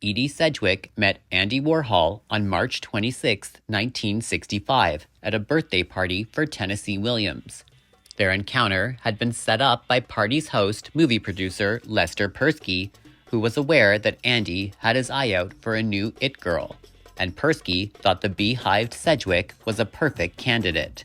Edie Sedgwick met Andy Warhol on March 26, 1965, at a birthday party for Tennessee Williams. Their encounter had been set up by party's host, movie producer Lester Persky, who was aware that Andy had his eye out for a new it girl, and Persky thought the beehived Sedgwick was a perfect candidate.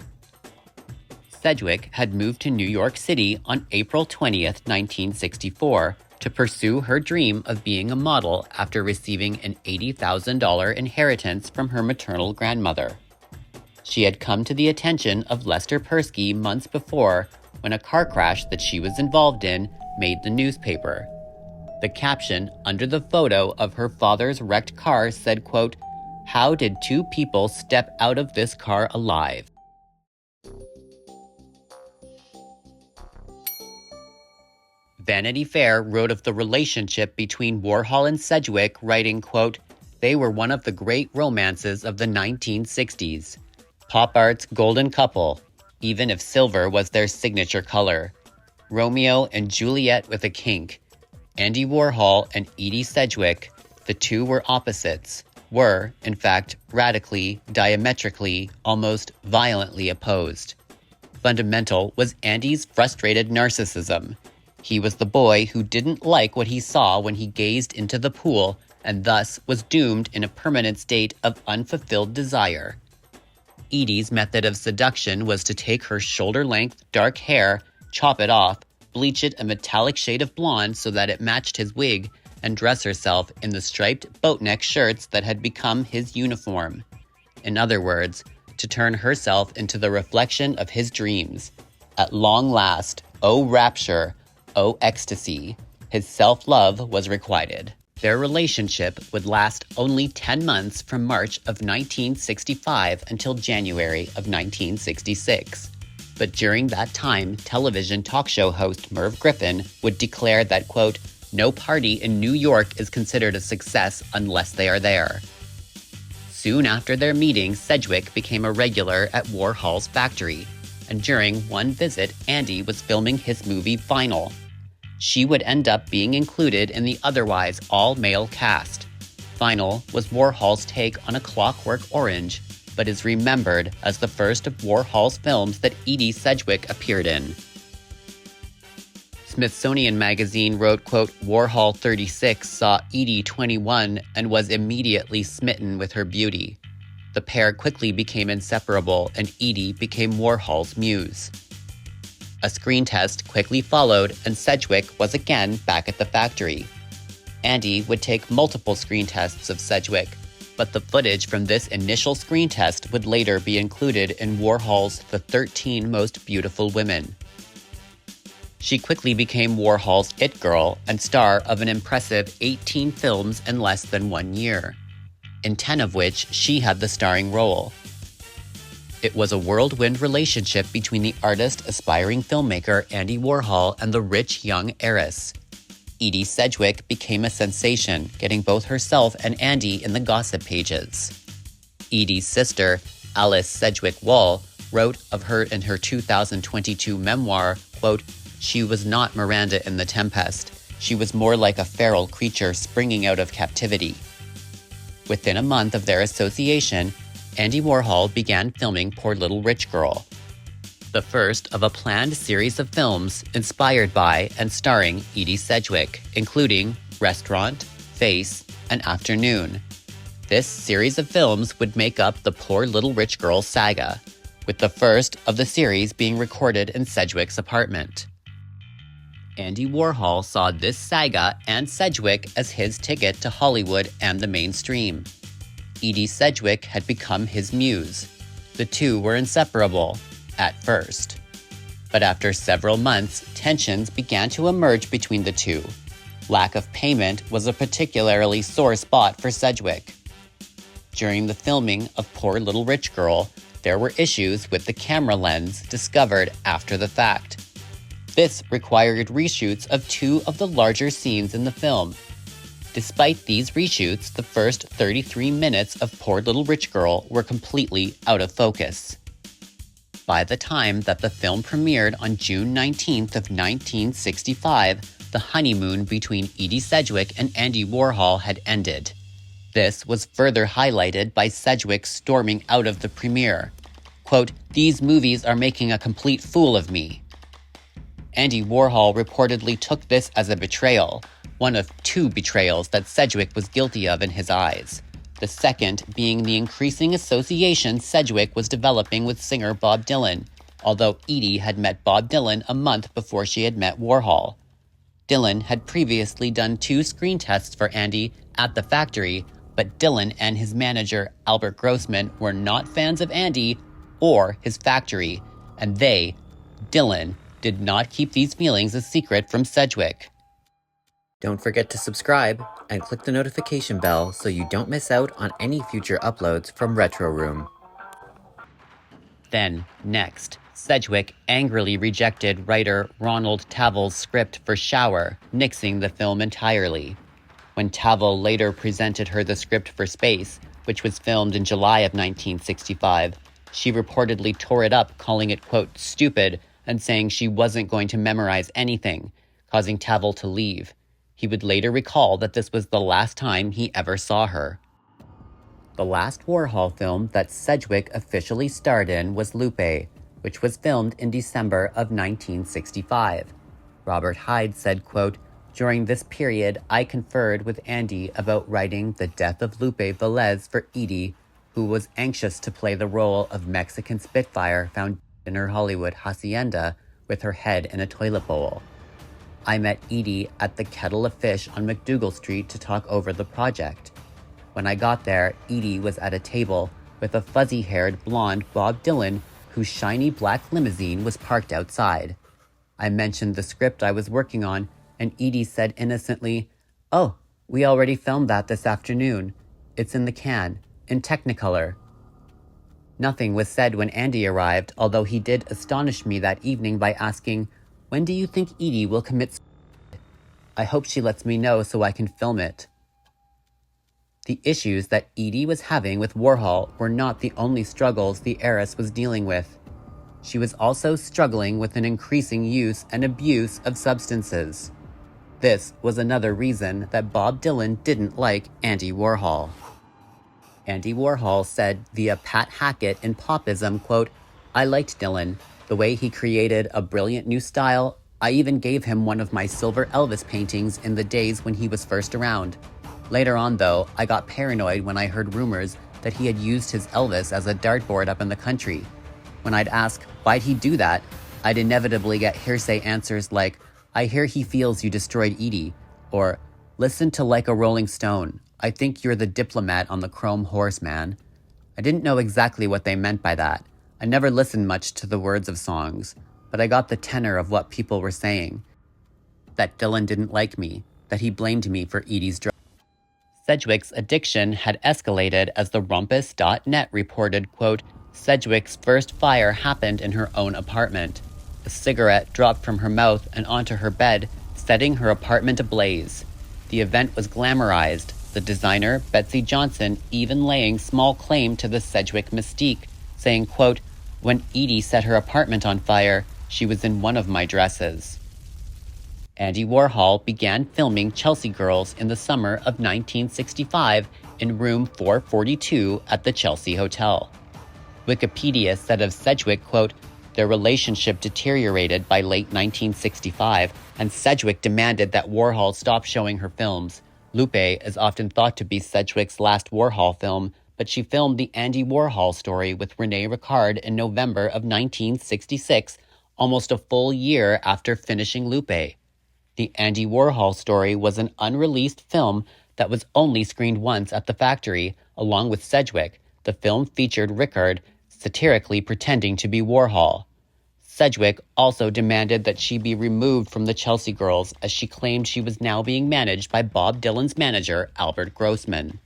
Sedgwick had moved to New York City on April 20th, 1964, to pursue her dream of being a model after receiving an $80,000 inheritance from her maternal grandmother. She had come to the attention of Lester Persky months before when a car crash that she was involved in made the newspaper. The caption under the photo of her father's wrecked car said, quote, "How did two people step out of this car alive?" Vanity Fair wrote of the relationship between Warhol and Sedgwick, writing, quote, "They were one of the great romances of the 1960s. Pop art's golden couple, even if silver was their signature color. Romeo and Juliet with a kink. Andy Warhol and Edie Sedgwick, the two were opposites, were, in fact, radically, diametrically, almost violently opposed. Fundamental was Andy's frustrated narcissism. He was the boy who didn't like what he saw when he gazed into the pool and thus was doomed in a permanent state of unfulfilled desire. Edie's method of seduction was to take her shoulder-length dark hair, chop it off, bleach it a metallic shade of blonde so that it matched his wig, and dress herself in the striped boatneck shirts that had become his uniform. In other words, to turn herself into the reflection of his dreams. At long last, oh rapture, oh ecstasy, his self-love was requited. Their relationship would last only 10 months from March of 1965 until January of 1966. But during that time, television talk show host Merv Griffin would declare that, quote, "No party in New York is considered a success unless they are there." Soon after their meeting, Sedgwick became a regular at Warhol's factory, and during one visit, Andy was filming his movie Final. She would end up being included in the otherwise all-male cast. Final was Warhol's take on A Clockwork Orange, but is remembered as the first of Warhol's films that Edie Sedgwick appeared in. Smithsonian Magazine wrote, quote, "Warhol 36 saw Edie 21 and was immediately smitten with her beauty. The pair quickly became inseparable and Edie became Warhol's muse." A screen test quickly followed and Sedgwick was again back at the factory. Andy would take multiple screen tests of Sedgwick, but the footage from this initial screen test would later be included in Warhol's The 13 Most Beautiful Women. She quickly became Warhol's it girl and star of an impressive 18 films in less than 1 year, in 10 of which she had the starring role. It was a whirlwind relationship between the artist aspiring filmmaker Andy Warhol and the rich young heiress. Edie Sedgwick became a sensation, getting both herself and Andy in the gossip pages. Edie's sister, Alice Sedgwick Wall, wrote of her in her 2022 memoir, quote, "She was not Miranda in The Tempest. She was more like a feral creature springing out of captivity." Within a month of their association, Andy Warhol began filming Poor Little Rich Girl, the first of a planned series of films inspired by and starring Edie Sedgwick, including Restaurant, Face, and Afternoon. This series of films would make up the Poor Little Rich Girl saga, with the first of the series being recorded in Sedgwick's apartment. Andy Warhol saw this saga and Sedgwick as his ticket to Hollywood and the mainstream. Edie Sedgwick had become his muse. The two were inseparable, at first. But after several months, tensions began to emerge between the two. Lack of payment was a particularly sore spot for Sedgwick. During the filming of Poor Little Rich Girl, there were issues with the camera lens discovered after the fact. This required reshoots of 2 of the larger scenes in the film. Despite these reshoots, the first 33 minutes of Poor Little Rich Girl were completely out of focus. By the time that the film premiered on June 19th of 1965, the honeymoon between Edie Sedgwick and Andy Warhol had ended. This was further highlighted by Sedgwick storming out of the premiere. Quote, "These movies are making a complete fool of me." Andy Warhol reportedly took this as a betrayal, one of two betrayals that Sedgwick was guilty of in his eyes. The second being the increasing association Sedgwick was developing with singer Bob Dylan, although Edie had met Bob Dylan a month before she had met Warhol. Dylan had previously done 2 screen tests for Andy at the factory, but Dylan and his manager, Albert Grossman, were not fans of Andy or his factory, and they, Dylan, did not keep these feelings a secret from Sedgwick. Don't forget to subscribe and click the notification bell so you don't miss out on any future uploads from Retro Room. Then, next, Sedgwick angrily rejected writer Ronald Tavel's script for Shower, nixing the film entirely. When Tavel later presented her the script for Space, which was filmed in July of 1965, she reportedly tore it up, calling it, quote, "stupid," and saying she wasn't going to memorize anything, causing Tavel to leave. He would later recall that this was the last time he ever saw her. The last Warhol film that Sedgwick officially starred in was Lupe, which was filmed in December of 1965. Robert Hyde said, quote, "During this period, I conferred with Andy about writing The Death of Lupe Velez for Edie, who was anxious to play the role of Mexican Spitfire found in her Hollywood hacienda with her head in a toilet bowl. I met Edie at the Kettle of Fish on McDougal Street to talk over the project. When I got there, Edie was at a table with a fuzzy-haired blonde Bob Dylan whose shiny black limousine was parked outside. I mentioned the script I was working on, and Edie said innocently, 'Oh, we already filmed that this afternoon. It's in the can, in Technicolor.' Nothing was said when Andy arrived, although he did astonish me that evening by asking, 'When do you think Edie will commit suicide? I hope she lets me know so I can film it.'" The issues that Edie was having with Warhol were not the only struggles the heiress was dealing with. She was also struggling with an increasing use and abuse of substances. This was another reason that Bob Dylan didn't like Andy Warhol. Andy Warhol said via Pat Hackett in Popism, quote, "I liked Dylan, the way he created a brilliant new style. I even gave him one of my silver Elvis paintings in the days when he was first around. Later on, though, I got paranoid when I heard rumors that he had used his Elvis as a dartboard up in the country. When I'd ask, why'd he do that, I'd inevitably get hearsay answers like, 'I hear he feels you destroyed Edie,' or 'Listen to Like a Rolling Stone. I think you're the diplomat on the Chrome Horse, man.' I didn't know exactly what they meant by that. I never listened much to the words of songs, but I got the tenor of what people were saying. That Dylan didn't like me, that he blamed me for Edie's drugs." Sedgwick's addiction had escalated as the Rumpus.net reported, quote, "Sedgwick's first fire happened in her own apartment. A cigarette dropped from her mouth and onto her bed, setting her apartment ablaze. The event was glamorized, the designer, Betsy Johnson, even laying small claim to the Sedgwick mystique, saying, quote, "When Edie set her apartment on fire, she was in one of my dresses." Andy Warhol began filming Chelsea Girls in the summer of 1965 in room 442 at the Chelsea Hotel. Wikipedia said of Sedgwick, quote, "Their relationship deteriorated by late 1965, and Sedgwick demanded that Warhol stop showing her films. Lupe is often thought to be Sedgwick's last Warhol film, but she filmed the Andy Warhol story with René Ricard in November of 1966, almost a full year after finishing Lupe. The Andy Warhol story was an unreleased film that was only screened once at the factory, along with Sedgwick. The film featured Ricard satirically pretending to be Warhol. Sedgwick also demanded that she be removed from the Chelsea Girls, as she claimed she was now being managed by Bob Dylan's manager, Albert Grossman.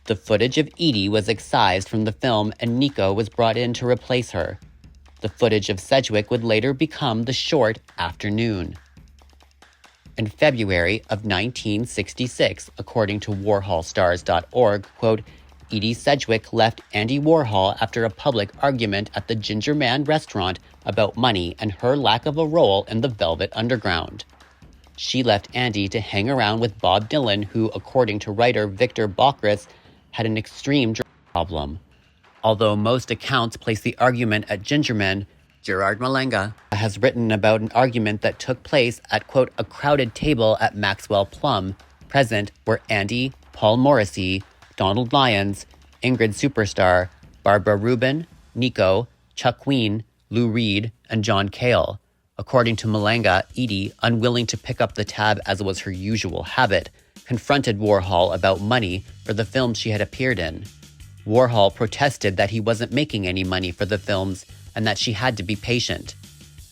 The footage of Edie was excised from the film, and Nico was brought in to replace her. The footage of Sedgwick would later become the short Afternoon. In February of 1966, according to WarholStars.org, quote, "Edie Sedgwick left Andy Warhol after a public argument at the Ginger Man restaurant about money and her lack of a role in the Velvet Underground." she left Andy to hang around with Bob Dylan, who, according to writer Victor Bockris, had an extreme drug problem. Although most accounts place the argument at Gingerman, Gerard Malenga has written about an argument that took place at, quote, a crowded table at Maxwell Plum. Present were Andy, Paul Morrissey, Donald Lyons, Ingrid Superstar, Barbara Rubin, Nico, Chuck Ween, Lou Reed, and John Cale. According to Malenga, Edie, unwilling to pick up the tab as was her usual habit, confronted Warhol about money for the films she had appeared in. Warhol protested that he wasn't making any money for the films and that she had to be patient.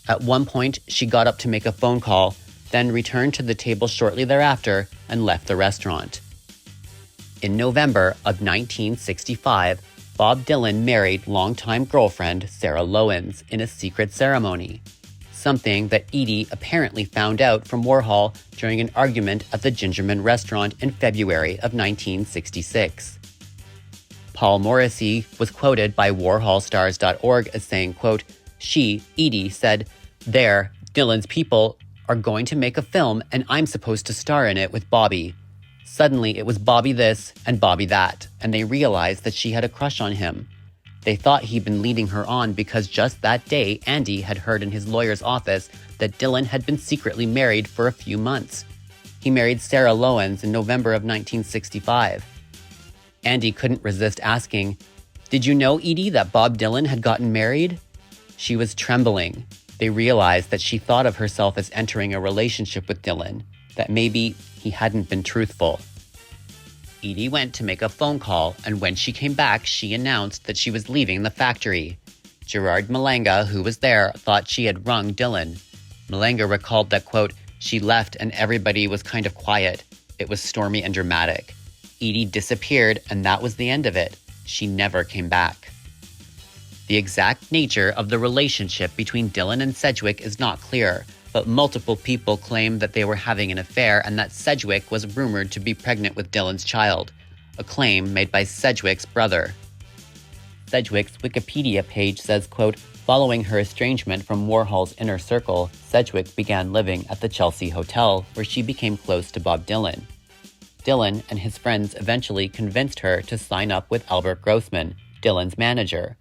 At one point, she got up to make a phone call, then returned to the table shortly thereafter and left the restaurant. In November of 1965, Bob Dylan married longtime girlfriend Sarah Lowens in a secret ceremony, something that Edie apparently found out from Warhol during an argument at the Gingerman restaurant in February of 1966. Paul Morrissey was quoted by WarholStars.org as saying, quote, she, Edie, said, there, Dylan's people are going to make a film and I'm supposed to star in it with Bobby. Suddenly it was Bobby this and Bobby that, and they realized that she had a crush on him. They thought he'd been leading her on because just that day Andy had heard in his lawyer's office that Dylan had been secretly married for a few months. He married Sarah Lowens in November of 1965. Andy couldn't resist asking, did you know, Edie, that Bob Dylan had gotten married? She was trembling. They realized that she thought of herself as entering a relationship with Dylan, that maybe he hadn't been truthful. Edie went to make a phone call, and when she came back, she announced that she was leaving the factory. Gerard Malenga, who was there, thought she had rung Dylan. Malenga recalled that, quote, she left and everybody was kind of quiet. It was stormy and dramatic. Edie disappeared, and that was the end of it. She never came back. The exact nature of the relationship between Dylan and Sedgwick is not clear, but multiple people claim that they were having an affair and that Sedgwick was rumored to be pregnant with Dylan's child, a claim made by Sedgwick's brother. Sedgwick's Wikipedia page says, quote, following her estrangement from Warhol's inner circle, Sedgwick began living at the Chelsea Hotel, where she became close to Bob Dylan. Dylan and his friends eventually convinced her to sign up with Albert Grossman, Dylan's manager.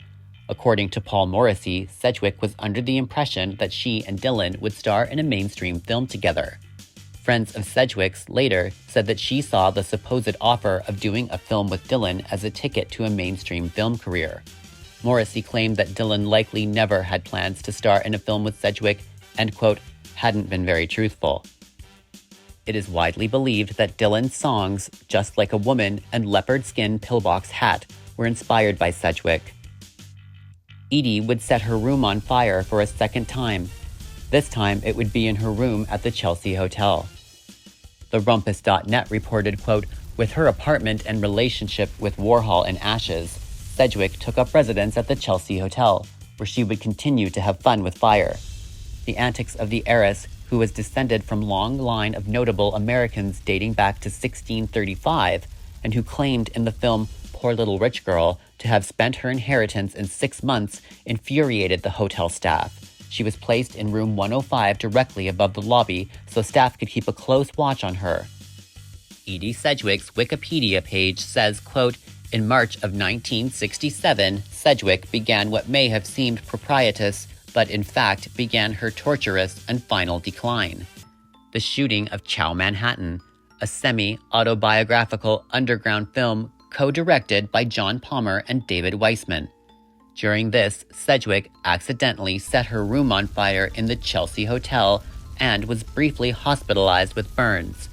According to Paul Morrissey, Sedgwick was under the impression that she and Dylan would star in a mainstream film together. Friends of Sedgwick's later said that she saw the supposed offer of doing a film with Dylan as a ticket to a mainstream film career. Morrissey claimed that Dylan likely never had plans to star in a film with Sedgwick and, quote, hadn't been very truthful. It is widely believed that Dylan's songs, Just Like a Woman and Leopard Skin Pillbox Hat, were inspired by Sedgwick. Edie would set her room on fire for a second time. This time, it would be in her room at the Chelsea Hotel. The Rumpus.net reported, quote, with her apartment and relationship with Warhol in ashes, Sedgwick took up residence at the Chelsea Hotel, where she would continue to have fun with fire. The antics of the heiress, who was descended from a long line of notable Americans dating back to 1635, and who claimed in the film Poor Little Rich Girl to have spent her inheritance in 6 months, infuriated the hotel staff. She was placed in room 105 directly above the lobby so staff could keep a close watch on her. Edie Sedgwick's Wikipedia page says, quote, in March of 1967, Sedgwick began what may have seemed propitious, but in fact began her torturous and final decline. The shooting of Chow Manhattan, a semi-autobiographical underground film co-directed by John Palmer and David Weissman. During this, Sedgwick accidentally set her room on fire in the Chelsea Hotel and was briefly hospitalized with burns.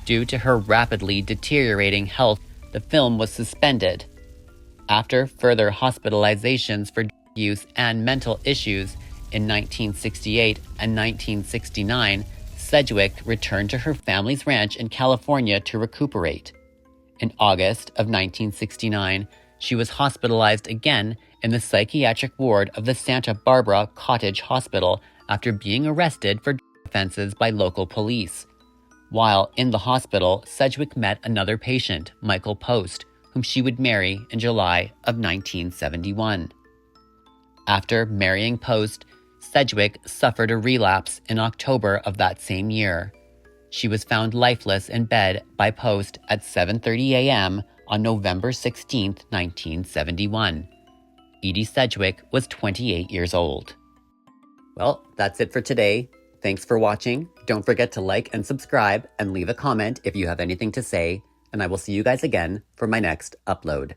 Due to her rapidly deteriorating health, the film was suspended. After further hospitalizations for drug use and mental issues in 1968 and 1969, Sedgwick returned to her family's ranch in California to recuperate. In August of 1969, she was hospitalized again in the psychiatric ward of the Santa Barbara Cottage Hospital after being arrested for drug offenses by local police. While in the hospital, Sedgwick met another patient, Michael Post, whom she would marry in July of 1971. After marrying Post, Sedgwick suffered a relapse in October of that same year. She was found lifeless in bed by post at 7:30 a.m. on November 16, 1971. Edie Sedgwick was 28 years old. Well, that's it for today. Thanks for watching. Don't forget to like and subscribe and leave a comment if you have anything to say, and I will see you guys again for my next upload.